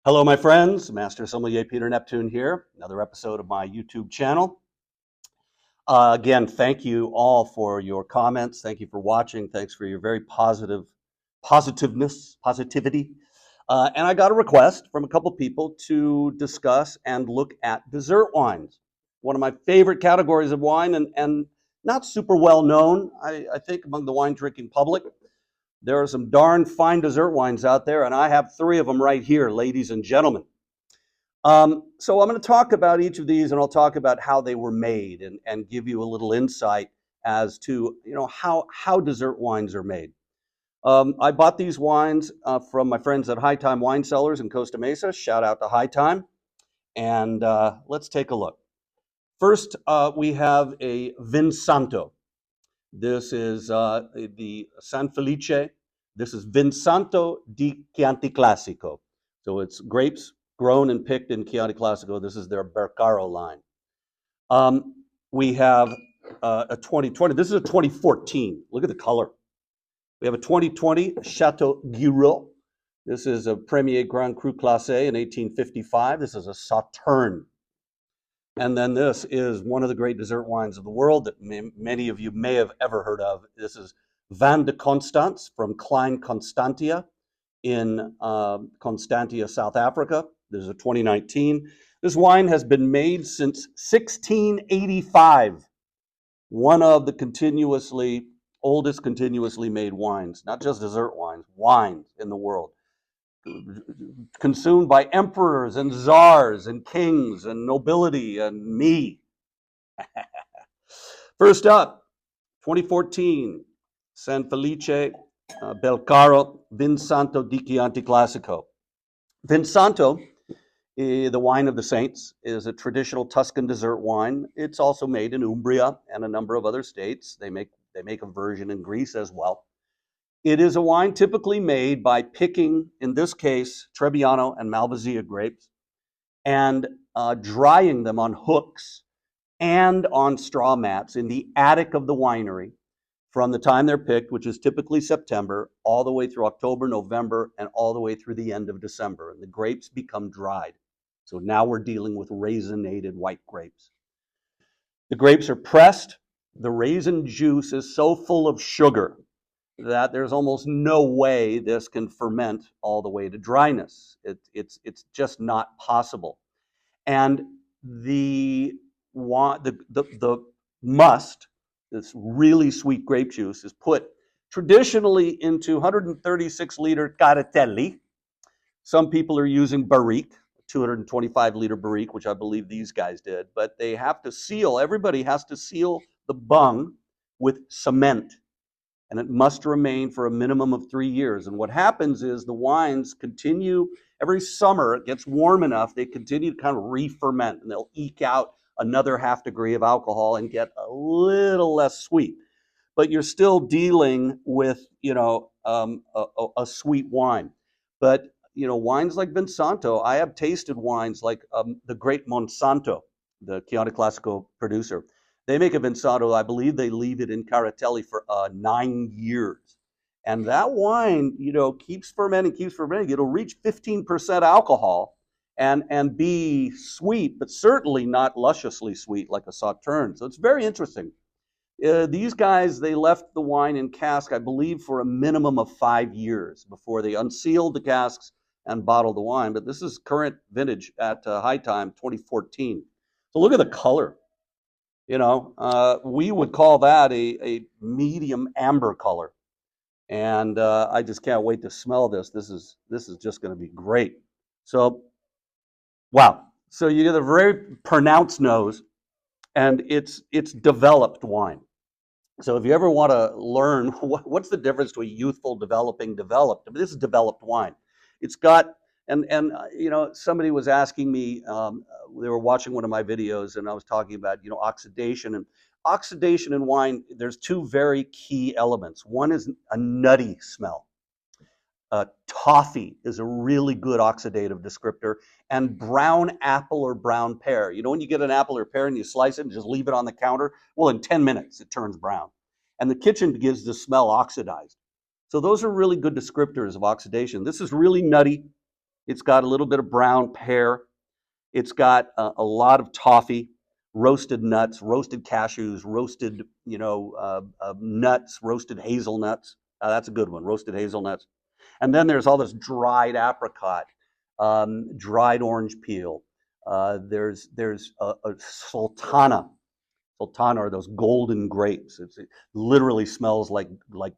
Hello, my friends. Master Sommelier Peter Neptune here. Another episode of my YouTube channel. Again, thank you all for your comments. Thank you for watching. Thanks for your very positivity. And I got a request from a couple people to discuss and look at dessert wines. One of my favorite categories of wine and not super well known, I think, among the wine drinking public. There are some darn fine dessert wines out there, and I have three of them right here, ladies and gentlemen. So I'm going to talk about each of these, and I'll talk about how they were made and give you a little insight as to how dessert wines are made. I bought these wines from my friends at High Time Wine Cellars in Costa Mesa. Shout out to High Time. And let's take a look. First, we have a Santo. This is the San Felice. This is Santo di Chianti Classico. So it's grapes grown and picked in Chianti Classico. This is their Bercaro line. We have a 2020. This is a 2014. Look at the color. We have a 2020 Chateau Guiraud. This is a Premier Grand Cru Classé in 1855. This is a Sauternes. And then this is one of the great dessert wines of the world that many of you may have ever heard of. This is Vin de Constance from Klein Constantia in Constantia, South Africa. This is a 2019. This wine has been made since 1685. One of the oldest continuously made wines, not just dessert wines in the world. Consumed by emperors and czars and kings and nobility and me. First up, 2014, San Felice Bercaro Santo di Chianti Classico. Santo, the wine of the saints, is a traditional Tuscan dessert wine. It's also made in Umbria and a number of other states. They make a version in Greece as well. It is a wine typically made by picking, in this case, Trebbiano and Malvasia grapes and drying them on hooks and on straw mats in the attic of the winery from the time they're picked, which is typically September, all the way through October, November, and all the way through the end of December. And the grapes become dried. So now we're dealing with raisinated white grapes. The grapes are pressed. The raisin juice is so full of sugar that there's almost no way this can ferment all the way to dryness. It's just not possible. And the must, this really sweet grape juice, is put traditionally into 136-liter caratelli. Some people are using barrique, 225-liter barrique, which I believe these guys did, but they have to seal, everybody has to seal the bung with cement. And it must remain for a minimum of 3 years. And what happens is the wines continue, every summer it gets warm enough, they continue to kind of re-ferment, and they'll eke out another half degree of alcohol and get a little less sweet. But you're still dealing with, a sweet wine. But, wines like Santo, I have tasted wines like the great Monsanto, the Chianti Classico producer. They make a Santo, I believe they leave it in Caratelli for 9 years. And that wine, keeps fermenting. It'll reach 15% alcohol and be sweet, but certainly not lusciously sweet like a Sauternes. So it's very interesting. These guys, they left the wine in cask, I believe, for a minimum of 5 years before they unsealed the casks and bottled the wine. But this is current vintage at High Time 2014. So look at the color. We would call that a medium amber color. And I just can't wait to smell this. This is just going to be great. So, wow. So you get a very pronounced nose, and it's developed wine. So if you ever want to learn what's the difference between youthful, developing, developed, I mean, this is developed wine. It's got, and somebody was asking me, they were watching one of my videos, and I was talking about, oxidation. And oxidation in wine, there's two very key elements. One is a nutty smell. Toffee is a really good oxidative descriptor, and brown apple or brown pear. When you get an apple or pear and you slice it and just leave it on the counter, well, in 10 minutes, it turns brown. And the kitchen gives the smell oxidized. So those are really good descriptors of oxidation. This is really nutty. It's got a little bit of brown pear. It's got lot of toffee, roasted nuts, roasted cashews, roasted, nuts, roasted hazelnuts. That's a good one, roasted hazelnuts. And then there's all this dried apricot, dried orange peel. There's a sultana. Sultana are those golden grapes. It literally smells like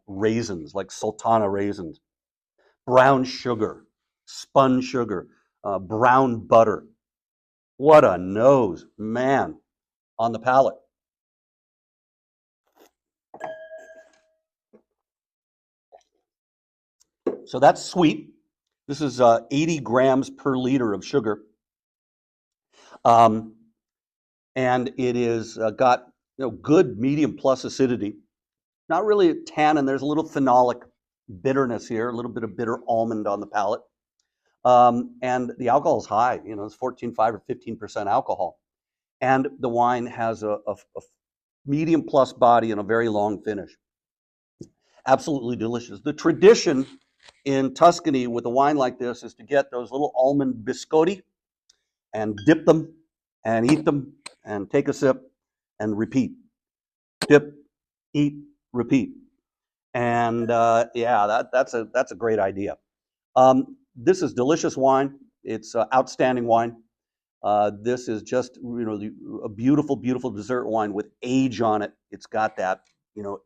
raisins, like sultana raisins. Brown sugar, spun sugar, brown butter. What a nose, man, on the palate. So that's sweet. This is 80 grams per liter of sugar. Um, and it is got good medium plus acidity. Not really a tannin. There's a little phenolic bitterness here, a little bit of bitter almond on the palate. And the alcohol is high. It's 14.5 or 15% alcohol. And the wine has a medium plus body and a very long finish. Absolutely delicious. The tradition in Tuscany with a wine like this is to get those little almond biscotti and dip them and eat them and take a sip and repeat. Dip, eat, repeat. And that's a great idea. This is delicious wine. It's outstanding wine. This is just a beautiful, beautiful dessert wine with age on it. It's got that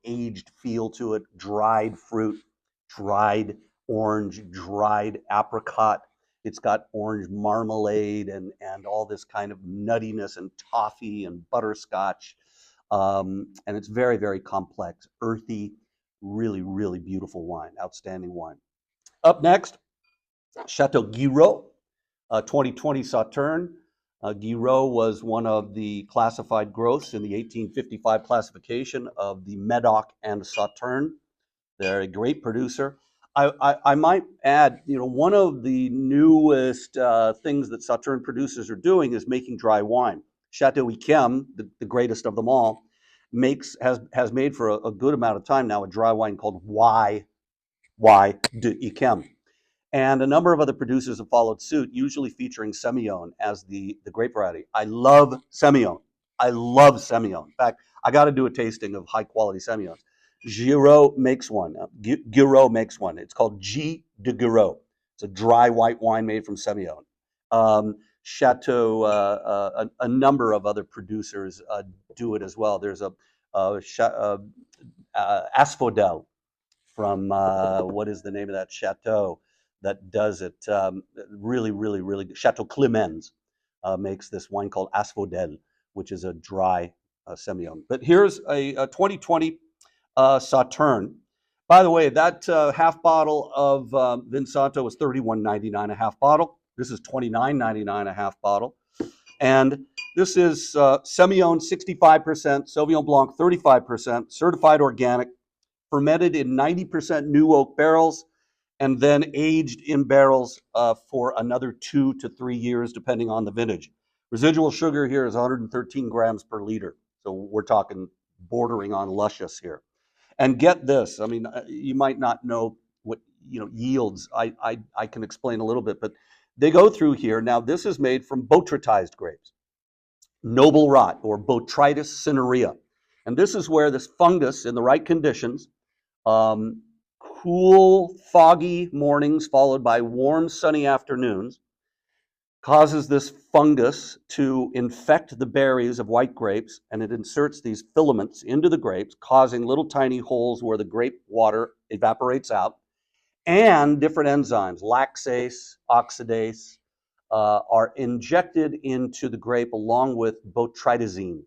aged feel to it. Dried fruit, dried orange, dried apricot. It's got orange marmalade and all this kind of nuttiness and toffee and butterscotch. And it's very, very complex, earthy, really, really beautiful wine. Outstanding wine. Up next, Chateau Guiraud, 2020 Sauternes. Guiraud was one of the classified growths in the 1855 classification of the Medoc and Sauternes. They're a great producer. I might add, one of the newest things that Sauternes producers are doing is making dry wine. Chateau Yquem, the greatest of them all, has made for a good amount of time now a dry wine called Y de Yquem. And a number of other producers have followed suit, usually featuring Semillon as the grape variety. I love Semillon. I love Semillon. In fact, I got to do a tasting of high quality Semillons. Guiraud makes one. Guiraud makes one. It's called G de Guiraud. It's a dry white wine made from Semillon. Chateau, a number of other producers do it as well. There's Asphodel from what is the name of that chateau that does it really, really, really good. Chateau Clemens makes this wine called Asphodel, which is a dry Semillon. But here's a 2020 Sauternes. By the way, that half bottle of Vin Santo was $31.99 a half bottle. This is $29.99 a half bottle. And this is Semillon 65%, Sauvignon Blanc 35%, certified organic, fermented in 90% new oak barrels, and then aged in barrels for another 2 to 3 years, depending on the vintage. Residual sugar here is 113 grams per liter. So we're talking bordering on luscious here. And get this, I mean, you might not know what yields. I can explain a little bit, but they go through here. Now, this is made from botrytized grapes, noble rot or Botrytis cinerea. And this is where this fungus, in the right conditions, cool, foggy mornings followed by warm, sunny afternoons, causes this fungus to infect the berries of white grapes, and it inserts these filaments into the grapes, causing little tiny holes where the grape water evaporates out, and different enzymes, laxase, oxidase, are injected into the grape along with botrytazine,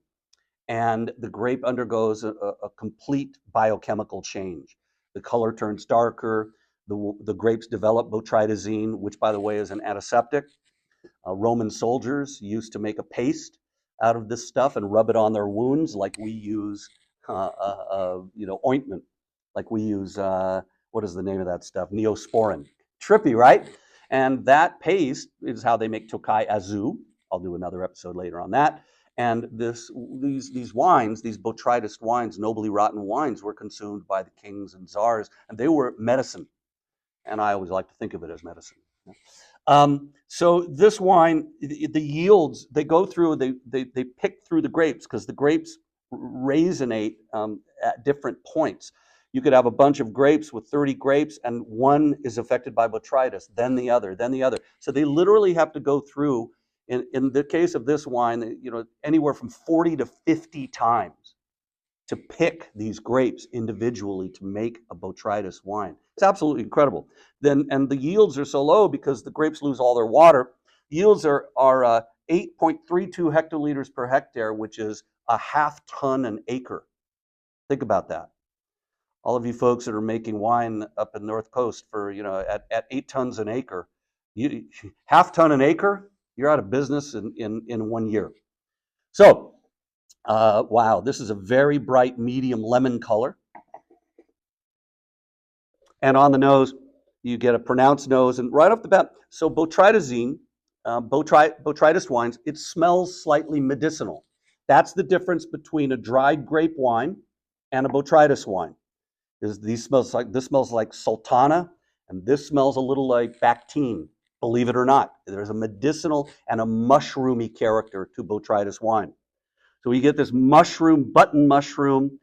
and the grape undergoes a complete biochemical change. The color turns darker, the grapes develop botrytazine, which, by the way, is an antiseptic. Roman soldiers used to make a paste out of this stuff and rub it on their wounds, like we use, ointment, like we use, what is the name of that stuff? Neosporin. Trippy, right? And that paste is how they make Tokai Azu. I'll do another episode later on that. And these wines, these botrytis wines, nobly rotten wines, were consumed by the kings and czars, and they were medicine. And I always like to think of it as medicine. So this wine, the yields, they go through, they pick through the grapes because the grapes raisinate at different points. You could have a bunch of grapes with 30 grapes, and one is affected by botrytis, then the other, then the other. So they literally have to go through, in the case of this wine, anywhere from 40 to 50 times to pick these grapes individually to make a botrytis wine. It's absolutely incredible. And the yields are so low because the grapes lose all their water. Yields are 8.32 hectoliters per hectare, which is a half ton an acre. Think about that. All of you folks that are making wine up in North Coast for, at 8 tons an acre, half ton an acre, you're out of business in 1 year. So, wow, this is a very bright medium lemon color. And on the nose, you get a pronounced nose. And right off the bat, so botrytis wines, it smells slightly medicinal. That's the difference between a dried grape wine and a botrytis wine. This smells like sultana, and this smells a little like Bactine. Believe it or not, there's a medicinal and a mushroomy character to botrytis wine. So you get this mushroom, button mushroom,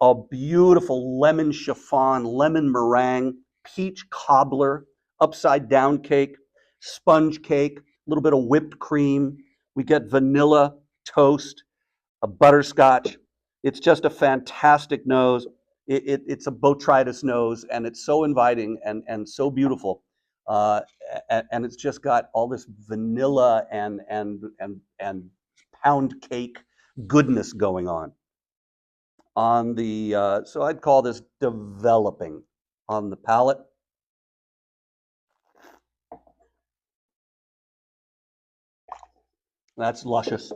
a beautiful lemon chiffon, lemon meringue, peach cobbler, upside down cake, sponge cake, a little bit of whipped cream. We get vanilla toast, a butterscotch. It's just a fantastic nose. It's a botrytis nose, and it's so inviting and so beautiful. And it's just got all this vanilla and pound cake goodness going on. So I'd call this developing on the palate. That's luscious.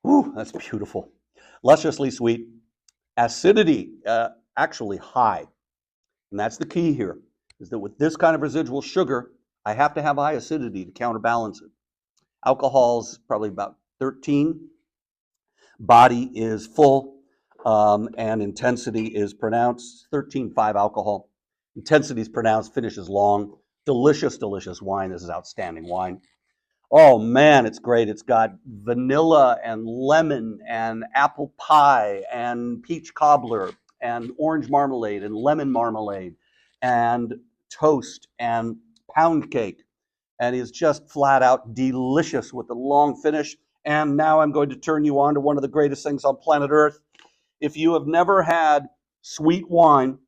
Ooh, that's beautiful. Lusciously sweet. Acidity, actually high. And that's the key here, is that with this kind of residual sugar, I have to have high acidity to counterbalance it. Alcohol's probably about 13. Body is full, and intensity is pronounced. 13.5 alcohol. Intensity is pronounced, finish is long. Delicious, delicious wine. This is outstanding wine. Oh man, it's great. It's got vanilla and lemon and apple pie and peach cobbler and orange marmalade and lemon marmalade and toast and pound cake. And is just flat out delicious with the long finish. And now I'm going to turn you on to one of the greatest things on planet Earth. If you have never had sweet wine,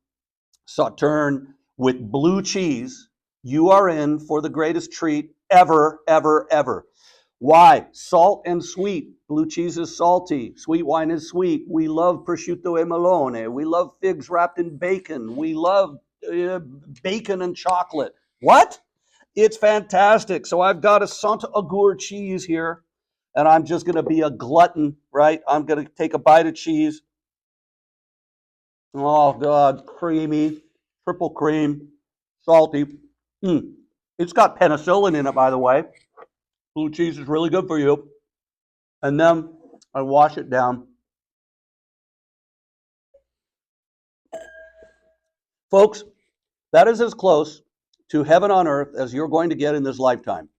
Sauternes, with blue cheese, you are in for the greatest treat ever, ever, ever. Why? Salt and sweet. Blue cheese is salty. Sweet wine is sweet. We love prosciutto e melone. We love figs wrapped in bacon. We love bacon and chocolate. What? It's fantastic. So I've got a Santo cheese here, and I'm just going to be a glutton, right? I'm going to take a bite of cheese. Oh, God, creamy, triple cream, salty. It's got penicillin in it, by the way. Blue cheese is really good for you. And then I wash it down. Folks, that is as close to heaven on earth as you're going to get in this lifetime.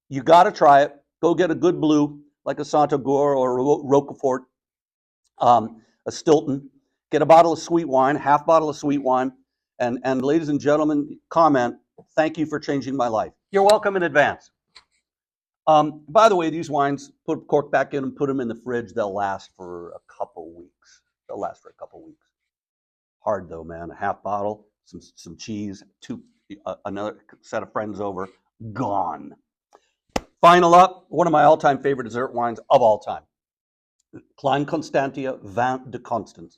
You got to try it. Go get a good blue, like a Santo or a Roquefort, a Stilton. Get a bottle of sweet wine, half bottle of sweet wine. And ladies and gentlemen, comment, thank you for changing my life. You're welcome in advance. By the way, these wines, put a cork back in and put them in the fridge. They'll last for a couple weeks. Hard though, man. A half bottle, some cheese, another set of friends over, gone. Final up, one of my all-time favorite dessert wines of all time. Klein Constantia Vin de Constance.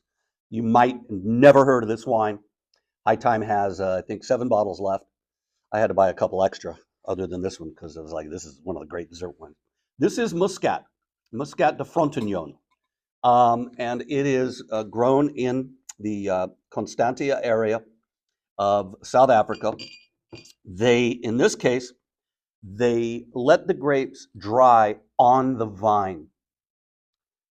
You might have never heard of this wine. High Time has, I think, 7 bottles left. I had to buy a couple extra other than this one because I was like, this is one of the great dessert wines. This is Muscat de Frontignan. And it is grown in the Constantia area of South Africa. In this case, they let the grapes dry on the vine.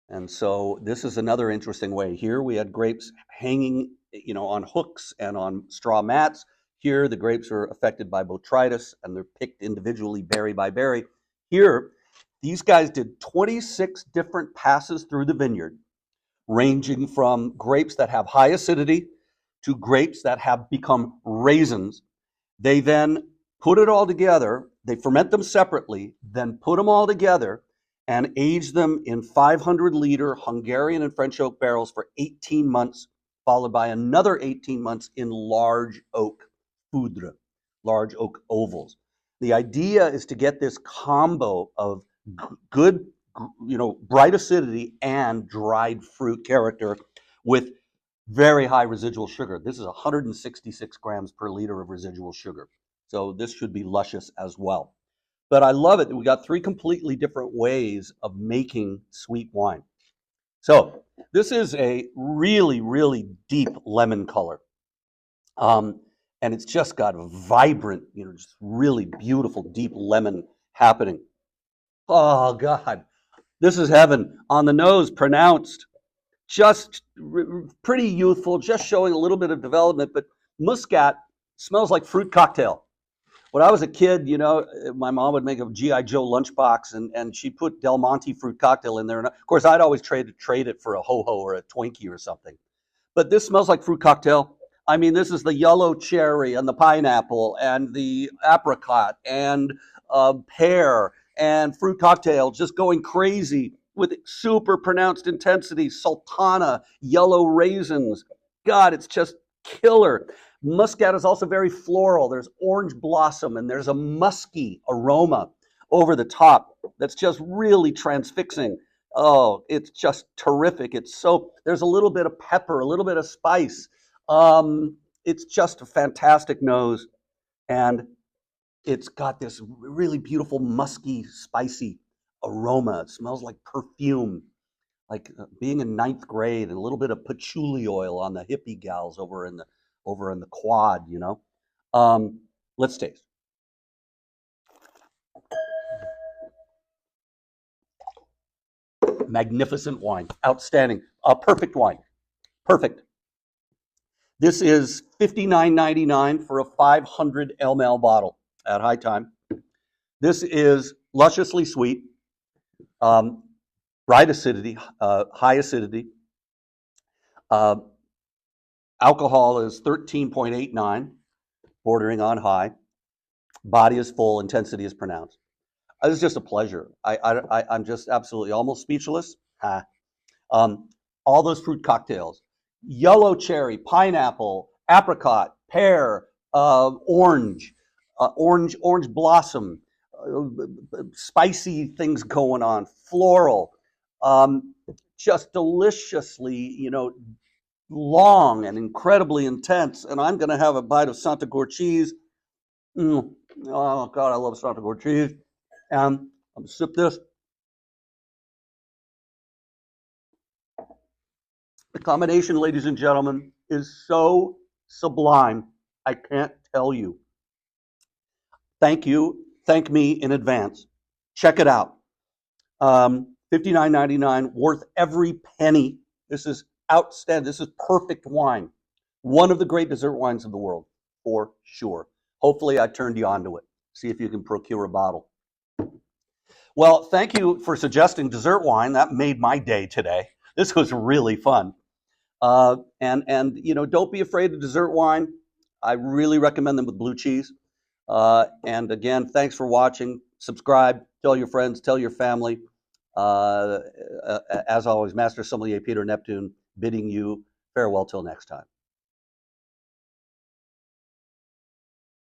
And so this is another interesting way. Here we had grapes hanging, on hooks and on straw mats. Here, the grapes are affected by botrytis, and they're picked individually berry by berry. Here, these guys did 26 different passes through the vineyard, ranging from grapes that have high acidity to grapes that have become raisins. They then put it all together, they ferment them separately, then put them all together and age them in 500-liter Hungarian and French oak barrels for 18 months, followed by another 18 months in large oak foudre, large oak ovals. The idea is to get this combo of good, bright acidity and dried fruit character with very high residual sugar. This is 166 grams per liter of residual sugar. So this should be luscious as well. But I love it that we got 3 completely different ways of making sweet wine. So this is a really, really deep lemon color. And it's just got a vibrant, just really beautiful, deep lemon happening. Oh, God. This is heaven. On the nose, pronounced. Just pretty youthful, just showing a little bit of development, but Muscat smells like fruit cocktail. When I was a kid, my mom would make a G.I. Joe lunchbox, and she'd put Del Monte fruit cocktail in there. And of course, I'd always trade it for a ho-ho or a Twinkie or something. But this smells like fruit cocktail. I mean, this is the yellow cherry and the pineapple and the apricot and pear and fruit cocktail just going crazy with super pronounced intensity. Sultana, yellow raisins. God, it's just killer. Muscat is also very floral. There's orange blossom and there's a musky aroma over the top that's just really transfixing. Oh, it's just terrific. There's a little bit of pepper, a little bit of spice. It's just a fantastic nose, and it's got this really beautiful, musky, spicy aroma. It smells like perfume, like being in 9th grade, and a little bit of patchouli oil on the hippie gals over in the quad, Let's taste. Magnificent wine, outstanding, perfect wine, perfect. This is $59.99 for a 500 ml bottle at High Time. This is lusciously sweet, bright acidity, high acidity. Alcohol is 13.89, bordering on high. Body is full, intensity is pronounced. This is just a pleasure. I'm just absolutely almost speechless. All those fruit cocktails, yellow cherry, pineapple, apricot, pear, orange blossom, spicy things going on, floral, just deliciously, long and incredibly intense. And I'm going to have a bite of Santo cheese. Oh, God, I love Santo cheese. And I'm going to sip this. The combination, ladies and gentlemen, is so sublime, I can't tell you. Thank you. Thank me in advance. Check it out. $59.99, worth every penny. This is outstanding. This is perfect wine. One of the great dessert wines of the world, for sure. Hopefully I turned you onto it. See if you can procure a bottle. Well, thank you for suggesting dessert wine. That made my day today. This was really fun. Don't be afraid of dessert wine. I really recommend them with blue cheese. And again, thanks for watching. Subscribe, tell your friends, tell your family. As always, Master Sommelier Peter Neptune bidding you farewell till next time.